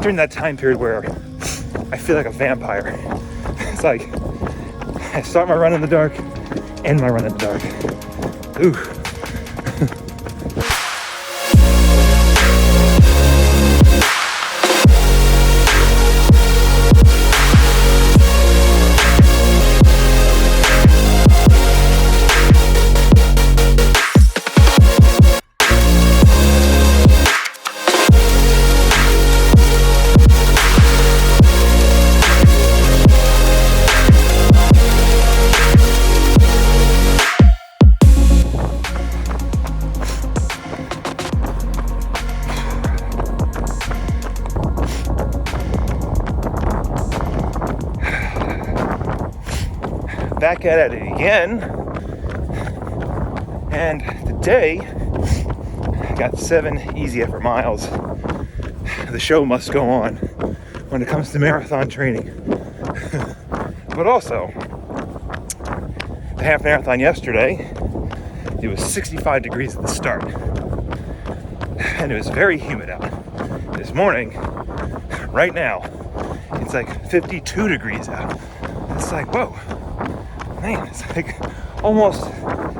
during that time period where I feel like a vampire. It's like I start my run in the dark, end my run in the dark. Ooh. Back at it again, and today I got 7 easy effort miles. The show must go on when it comes to marathon training. But also, the half marathon yesterday, it was 65 degrees at the start, and it was very humid out. This morning, right now, it's like 52 degrees out. It's like, whoa. Man, it's like almost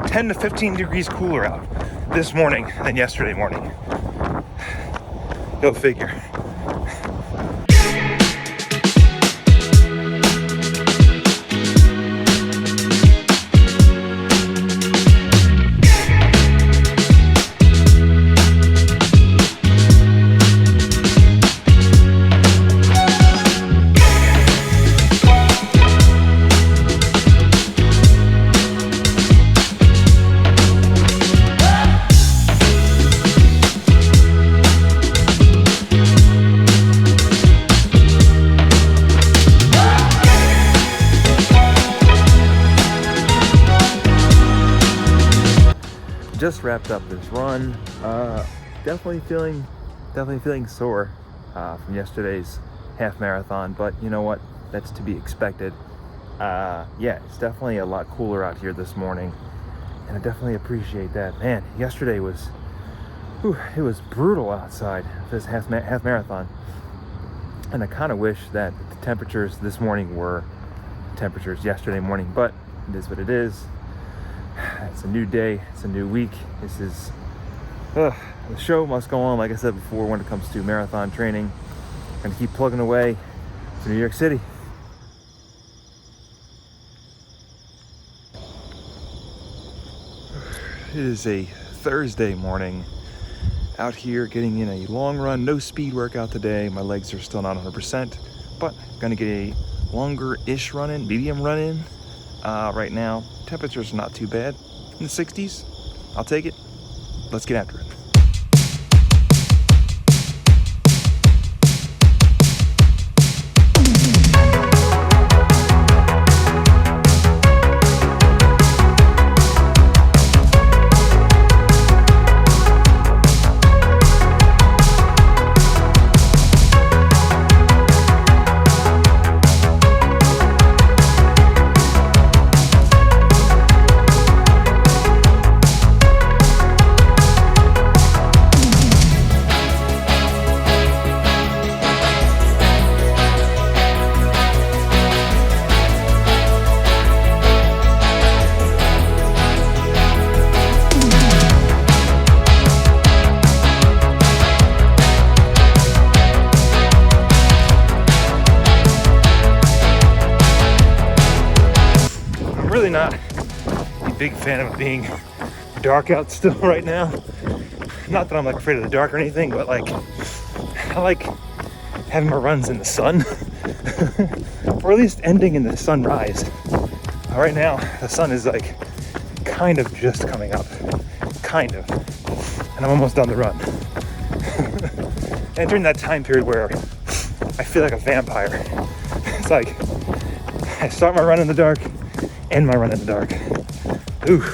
10 to 15 degrees cooler out this morning than yesterday morning. Go figure. Just wrapped up this run. Definitely feeling sore from yesterday's half marathon, but you know what? That's to be expected. Yeah, it's definitely a lot cooler out here this morning, and I definitely appreciate that. Man, yesterday was, it was brutal outside this half marathon, and I kind of wish that the temperatures this morning were temperatures yesterday morning, but it is what it is. It's a new day, it's a new week. This is the show must go on, like I said before, when it comes to marathon training. I'm gonna keep plugging away to New York City. It is a Thursday morning out here getting in a long run, no speed workout today. My legs are still not 100%, but gonna get a longer-ish run in, medium run in. Right now, temperatures are not too bad, in the 60s. I'll take it. Let's get after it. Not a big fan of it being dark out still right now. Not that I'm like afraid of the dark or anything, but like I like having my runs in the sun or at least ending in the sunrise. Right now the sun is like kind of just coming up, and I'm almost done the run. And during that time period where I feel like a vampire, it's like I start my run in the dark, end my run in the dark. Ooh.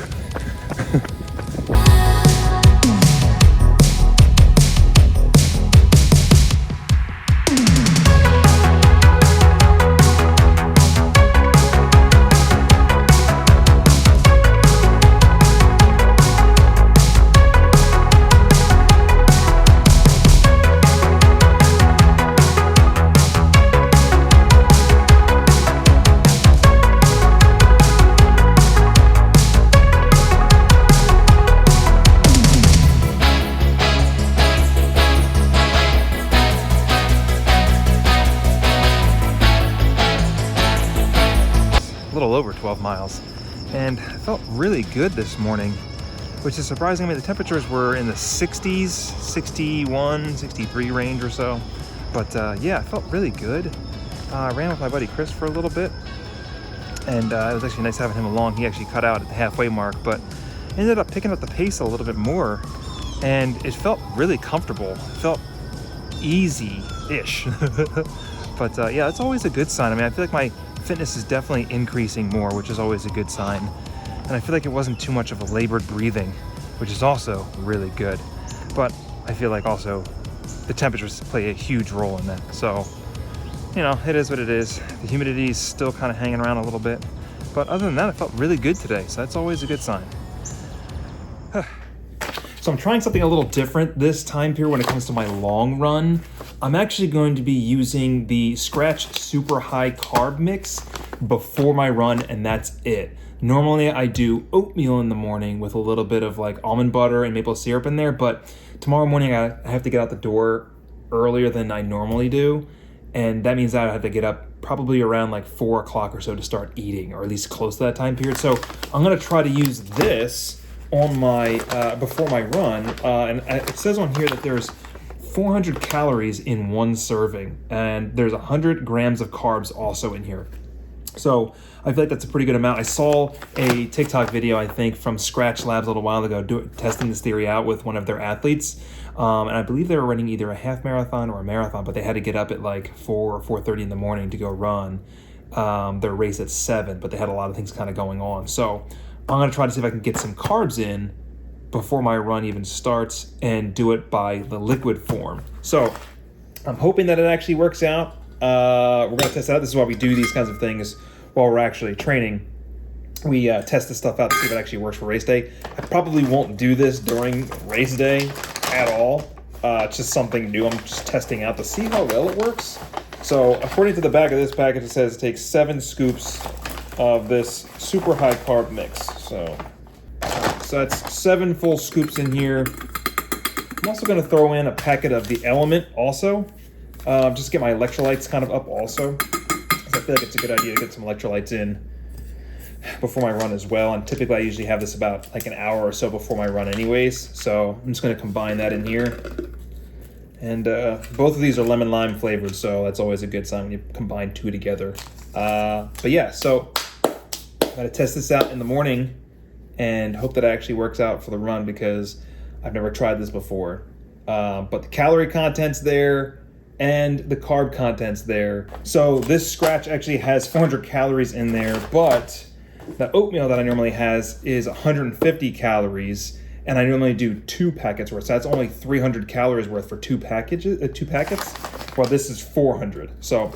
little over 12 miles. And I felt really good this morning, which is surprising. I mean, the temperatures were in the 60s, 61, 63 range or so. But yeah, I felt really good. I ran with my buddy Chris for a little bit, and it was actually nice having him along. He actually cut out at the halfway mark, but ended up picking up the pace a little bit more, and it felt really comfortable. It felt easy-ish. But yeah, that's always a good sign. I mean, I feel like my fitness is definitely increasing more, which is always a good sign. And I feel like it wasn't too much of a labored breathing, which is also really good. But I feel like also the temperatures play a huge role in that. So, you know, it is what it is. The humidity is still kind of hanging around a little bit. But other than that, I felt really good today. So that's always a good sign. So I'm trying something a little different this time period when it comes to my long run. I'm actually going to be using the Scratch Super High Carb Mix before my run, and that's it. Normally I do oatmeal in the morning with a little bit of like almond butter and maple syrup in there, but tomorrow morning I have to get out the door earlier than I normally do. And that means that I have to get up probably around like 4 o'clock or so to start eating, or at least close to that time period. So I'm gonna try to use this on my before my run, and it says on here that there's 400 calories in one serving, and there's 100 grams of carbs also in here. So I feel like that's a pretty good amount. I saw a TikTok video, I think, from Scratch Labs a little while ago testing this theory out with one of their athletes. And I believe they were running either a half marathon or a marathon, but they had to get up at like 4 or 4:30 in the morning to go run their race at 7, but they had a lot of things kind of going on. So I'm going to try to see if I can get some carbs in before my run even starts and do it by the liquid form. So I'm hoping that it actually works out. We're going to test it out. This is why we do these kinds of things while we're actually training. We test this stuff out to see if it actually works for race day. I probably won't do this during race day at all. It's just something new. I'm just testing out to see how well it works. So according to the back of this package, it says it takes 7 scoops of this super high carb mix. So that's 7 full scoops in here. I'm also going to throw in a packet of the Element also, just to get my electrolytes kind of up also. I feel like it's a good idea to get some electrolytes in before my run as well. And typically I usually have this about like an hour or so before my run anyways. So I'm just going to combine that in here. And both of these are lemon lime flavored, so that's always a good sign when you combine 2 together. But yeah, so I'm going to test this out in the morning and hope that it actually works out for the run, because I've never tried this before. But the calorie content's there and the carb content's there. So this Scratch actually has 400 calories in there, but the oatmeal that I normally has is 150 calories, and I normally do 2 packets worth. So that's only 300 calories worth for 2 packets. Well, this is 400. So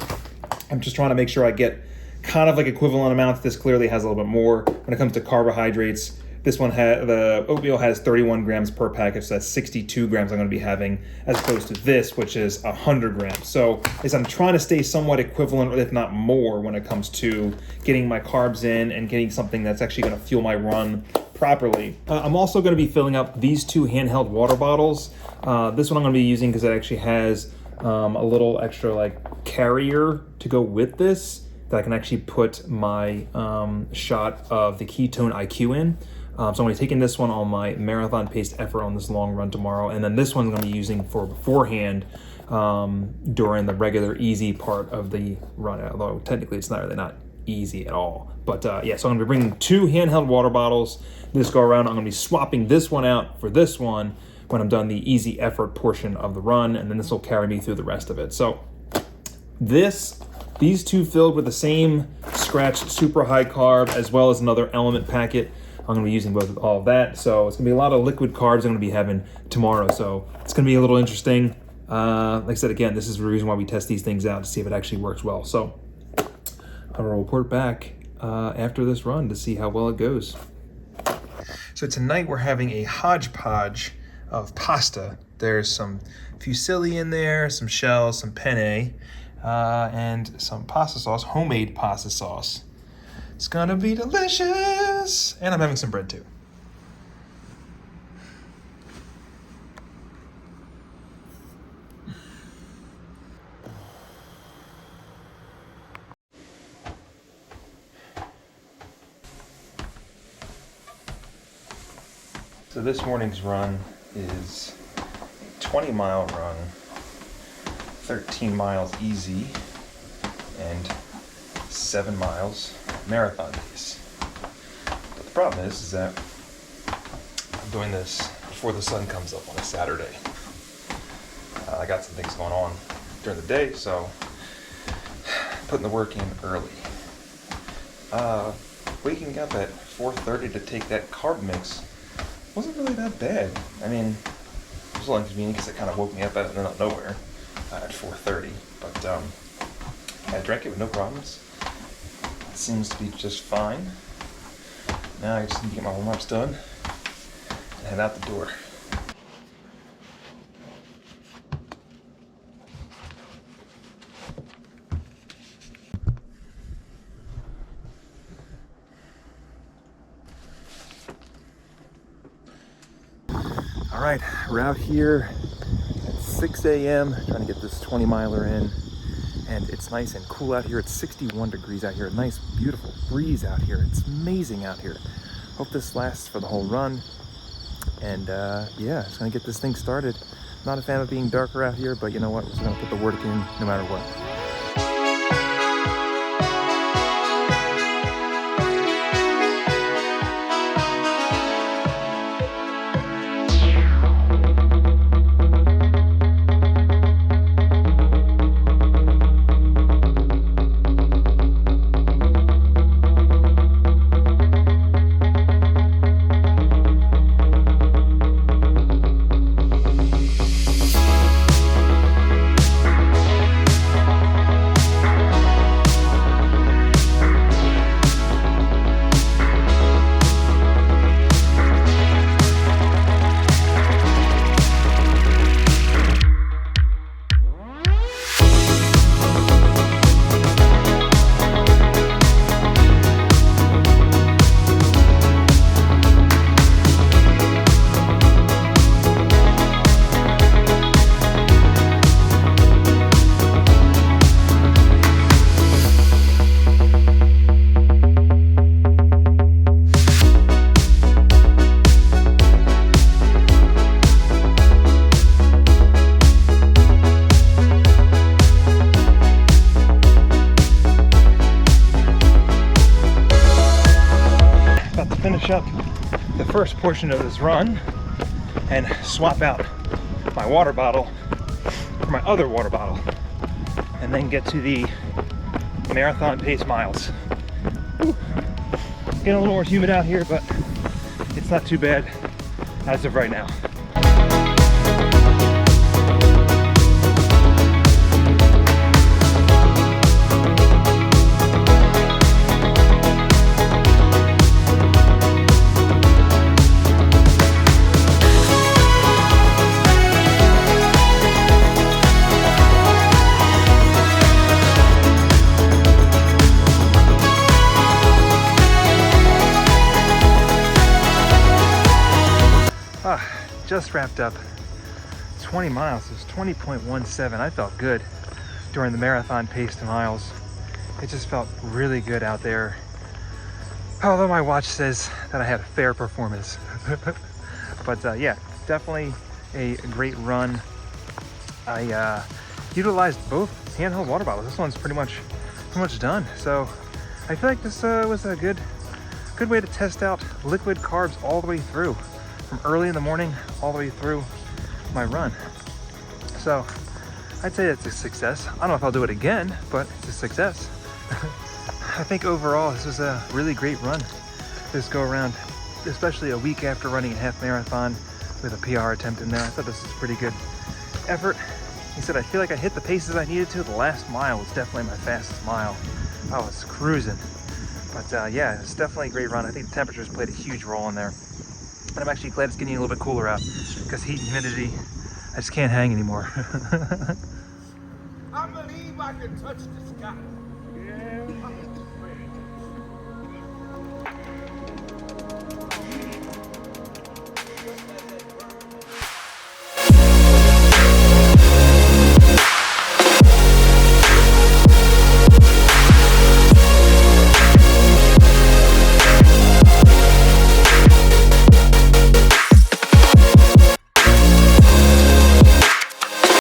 I'm just trying to make sure I get kind of like equivalent amounts. This clearly has a little bit more when it comes to carbohydrates. This one the oatmeal has 31 grams per package, so that's 62 grams I'm going to be having, as opposed to this, which is 100 grams. So I'm trying to stay somewhat equivalent, if not more, when it comes to getting my carbs in and getting something that's actually going to fuel my run properly. I'm also going to be filling up these 2 handheld water bottles. This one I'm going to be using because it actually has a little extra like carrier to go with this that I can actually put my shot of the Ketone IQ in. So I'm going to be taking this one on my marathon paced effort on this long run tomorrow. And then this one I'm going to be using for beforehand during the regular easy part of the run, although technically it's not really not easy at all. But yeah, so I'm going to be bringing 2 handheld water bottles this go around. I'm going to be swapping this one out for this one when I'm done the easy effort portion of the run, and then this will carry me through the rest of it. So these 2 filled with the same Scratch super high carb, as well as another Element packet. I'm going to be using both of all of that. So it's going to be a lot of liquid carbs I'm going to be having tomorrow. So it's going to be a little interesting. Like I said, again, this is the reason why we test these things out, to see if it actually works well. So I will report back after this run to see how well it goes. So tonight we're having a hodgepodge of pasta. There's some fusilli in there, some shells, some penne, and some pasta sauce, homemade pasta sauce. It's gonna be delicious. And I'm having some bread too. So this morning's run is a 20-mile run, 13 miles easy, and 7 miles marathon pace. But the problem is that I'm doing this before the sun comes up on a Saturday. I got some things going on during the day, so putting the work in early. Waking up at 4:30 to take that carb mix wasn't really that bad. I mean, it was a little inconvenient because it kind of woke me up out of nowhere at 4:30. But I drank it with no problems. It seems to be just fine. Now I just need to get my warm-ups done and head out the door. All right, we're out here at 6 a.m. trying to get this 20-miler in, and it's nice and cool out here. It's 61 degrees out here. A nice, beautiful breeze out here. It's amazing out here. Hope this lasts for the whole run. And yeah, just gonna get this thing started. Not a fan of being darker out here, but you know what? We're just gonna put the work in no matter what. Finish up the first portion of this run and swap out my water bottle for my other water bottle, and then get to the marathon pace miles. Whew. Getting a little more humid out here, but it's not too bad as of right now. Just wrapped up 20 miles. It was 20.17. I felt good during the marathon paced miles. It just felt really good out there. Although my watch says that I had a fair performance. But yeah, definitely a great run. I utilized both handheld water bottles. This one's pretty much done. So I feel like this was a good way to test out liquid carbs all the way through, from early in the morning all the way through my run. So I'd say that's a success. I don't know if I'll do it again, but it's a success. I think overall this was a really great run this go around, especially a week after running a half marathon with a PR attempt in there. I thought this was a pretty good effort. He said, I feel like I hit the paces I needed to. The last mile was definitely my fastest mile. I was cruising. But yeah, it's definitely a great run. I think the temperatures played a huge role in there. And I'm actually glad it's getting a little bit cooler out, because heat and humidity, I just can't hang anymore. I believe I can touch the sky. Yeah.